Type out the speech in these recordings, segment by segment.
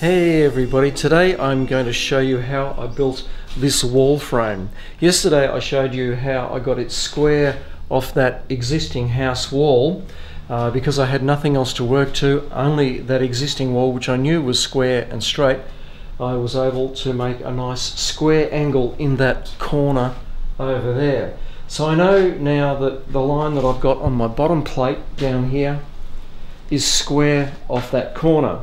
Hey everybody, today I'm going to show you how I built this wall frame. Yesterday I showed you how I got it square off that existing house wall because I had nothing else to work to, only that existing wall which I knew was square and straight. I was able to make a nice square angle in that corner over there. So I know now that the line that I've got on my bottom plate down here is square off that corner.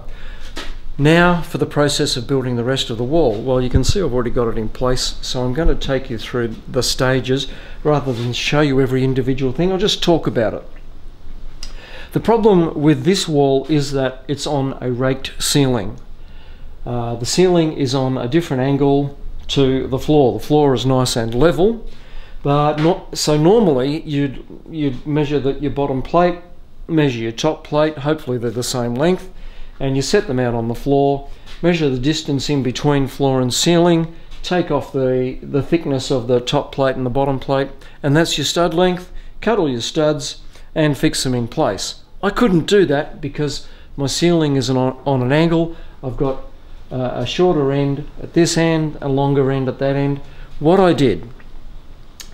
Now for the process of building the rest of the wall. Well, you can see I've already got it in place, so I'm going to take you through the stages rather than show you every individual thing. I'll just talk about it. The problem with this wall is that it's on a raked ceiling. The ceiling is on a different angle to the floor. The floor is nice and level, but not so. Normally you'd measure your bottom plate, measure your top plate, hopefully they're the same length, and you set them out on the floor, measure the distance in between floor and ceiling, take off the thickness of the top plate and the bottom plate, and that's your stud length. Cut all your studs and fix them in place. I couldn't do that because my ceiling is on an angle. I've got a shorter end at this end, a longer end at that end. What I did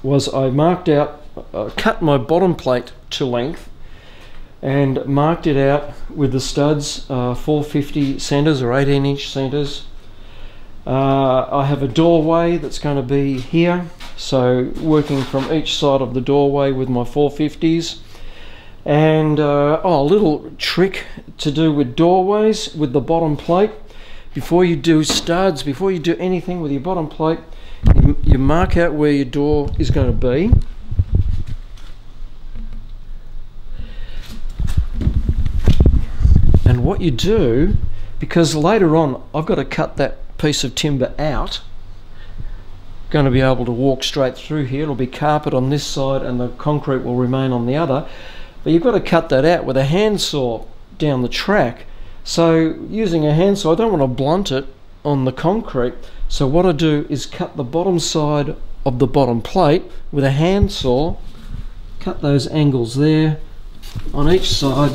was I marked out, cut my bottom plate to length and marked it out with the studs, 450 centers or 18-inch centers. I have a doorway that's going to be here, so working from each side of the doorway with my 450s. And a little trick to do with doorways with the bottom plate: before you do studs, before you do anything with your bottom plate, you mark out where your door is going to be. And what you do, because later on I've got to cut that piece of timber out, going to be able to walk straight through here. It'll be carpet on this side and the concrete will remain on the other, but you've got to cut that out with a handsaw down the track. So using a handsaw, I don't want to blunt it on the concrete, so what I do is cut the bottom side of the bottom plate with a handsaw, cut those angles there on each side,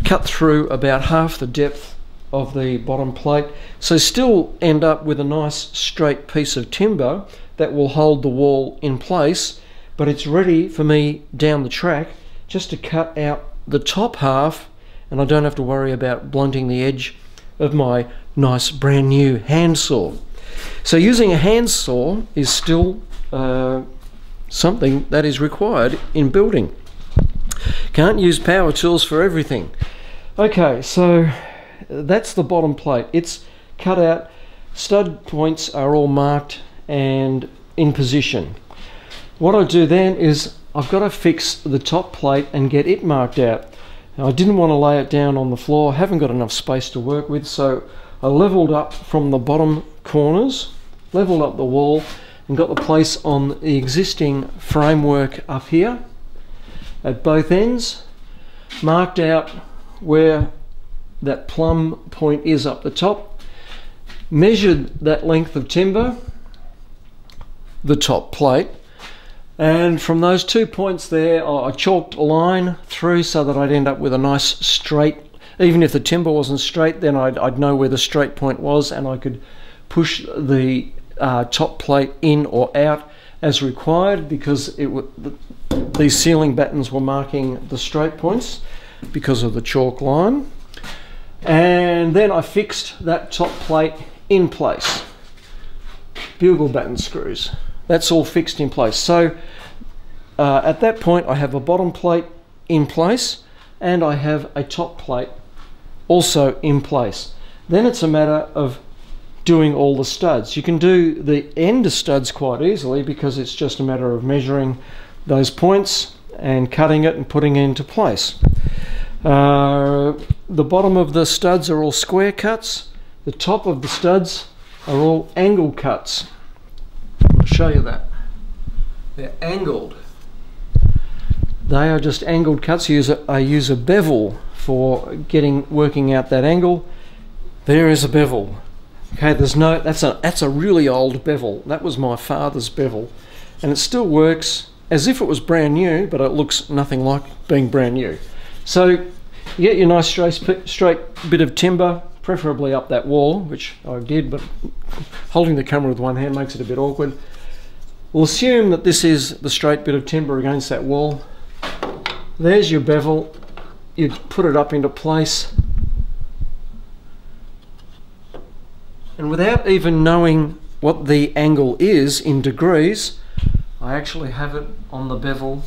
cut through about half the depth of the bottom plate, so still end up with a nice straight piece of timber that will hold the wall in place, but it's ready for me down the track just to cut out the top half, and I don't have to worry about blunting the edge of my nice brand new handsaw. So using a handsaw is still something that is required in building. Can't use power tools for everything. Okay, so that's the bottom plate. It's cut out. Stud points are all marked and in position. What I do then is I've got to fix the top plate and get it marked out. Now, I didn't want to lay it down on the floor. I haven't got enough space to work with, so I leveled up from the bottom corners, leveled up the wall, and got the place on the existing framework up here at both ends, marked out where that plumb point is up the top, measured that length of timber, the top plate, and from those 2 points there I chalked a line through so that I'd end up with a nice straight. Even if the timber wasn't straight, then I'd know where the straight point was, and I could push the top plate in or out as required, because these ceiling battens were marking the straight points because of the chalk line. And then I fixed that top plate in place. Bugle batten screws. That's all fixed in place. So at that point I have a bottom plate in place and I have a top plate also in place. Then it's a matter of doing all the studs. You can do the end studs quite easily because it's just a matter of measuring those points and cutting it and putting it into place. The bottom of the studs are all square cuts. The top of the studs are all angle cuts. I'll show you that. They're angled. They are just angled cuts. I use a bevel for working out that angle. There is a bevel. Okay, that's a really old bevel. That was my father's bevel, and it still works as if it was brand new, but it looks nothing like being brand new. So You get your nice straight bit of timber, preferably up that wall, which I did, but holding the camera with one hand makes it a bit awkward. We'll assume that this is the straight bit of timber against that wall. There's your bevel. You put it up into place. And without even knowing what the angle is in degrees, I actually have it on the bevel.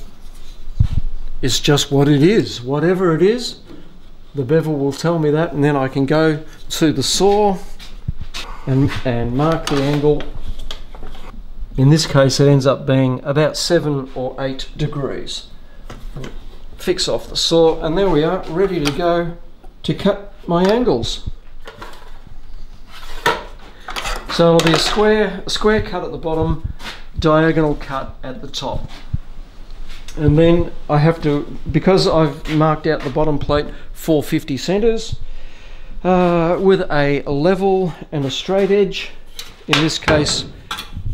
It's just what it is. Whatever it is, the bevel will tell me that, and then I can go to the saw and mark the angle. In this case, it ends up being about 7 or 8 degrees. Fix off the saw, and there we are, ready to go to cut my angles. So it'll be a square cut at the bottom, diagonal cut at the top. And then I have to, because I've marked out the bottom plate 450 centres, with a level and a straight edge. In this case,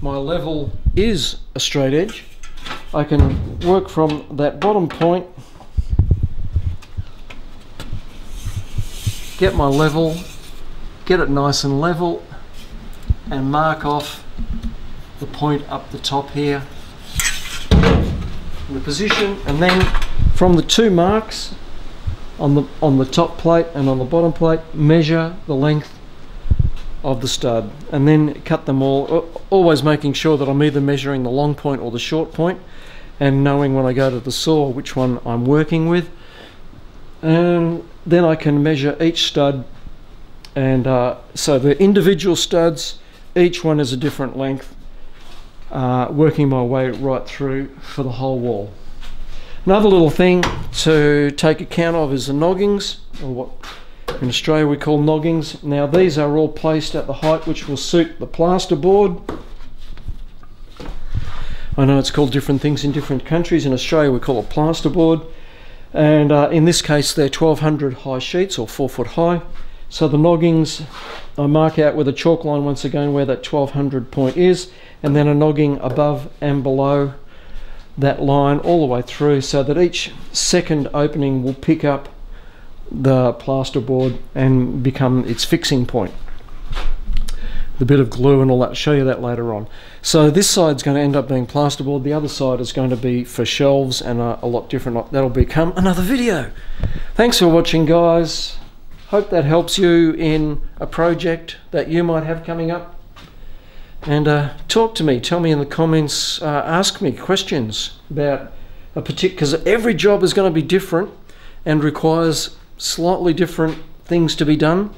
my level is a straight edge. I can work from that bottom point, get my level, get it nice and level, and mark off the point up the top here, the position, and then from the 2 marks on the top plate and on the bottom plate, measure the length of the stud, and then cut them all, always making sure that I'm either measuring the long point or the short point, and knowing when I go to the saw which one I'm working with. And then I can measure each stud, and so the individual studs, each one is a different length, working my way right through for the whole wall. Another little thing to take account of is the noggings, or what in Australia we call noggings. Now these are all placed at the height which will suit the plasterboard. I know it's called different things in different countries. In Australia we call it plasterboard, and in this case they're 1200 high sheets, or 4 foot high. So the noggings, I mark out with a chalk line once again where that 1200 point is, and then a nogging above and below that line all the way through, so that each second opening will pick up the plasterboard and become its fixing point. The bit of glue and all that, I'll show you that later on. So this side's going to end up being plasterboard, the other side is going to be for shelves, and a lot different. That'll become another video. Thanks for watching, guys. Hope that helps you in a project that you might have coming up. And talk to me, tell me in the comments, ask me questions about a particular, because every job is going to be different and requires slightly different things to be done.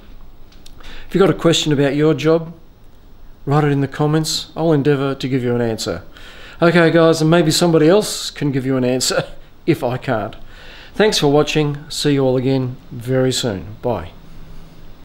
If you've got a question about your job, write it in the comments. I'll endeavour to give you an answer. Okay guys, and maybe somebody else can give you an answer if I can't. Thanks for watching. See you all again very soon. Bye.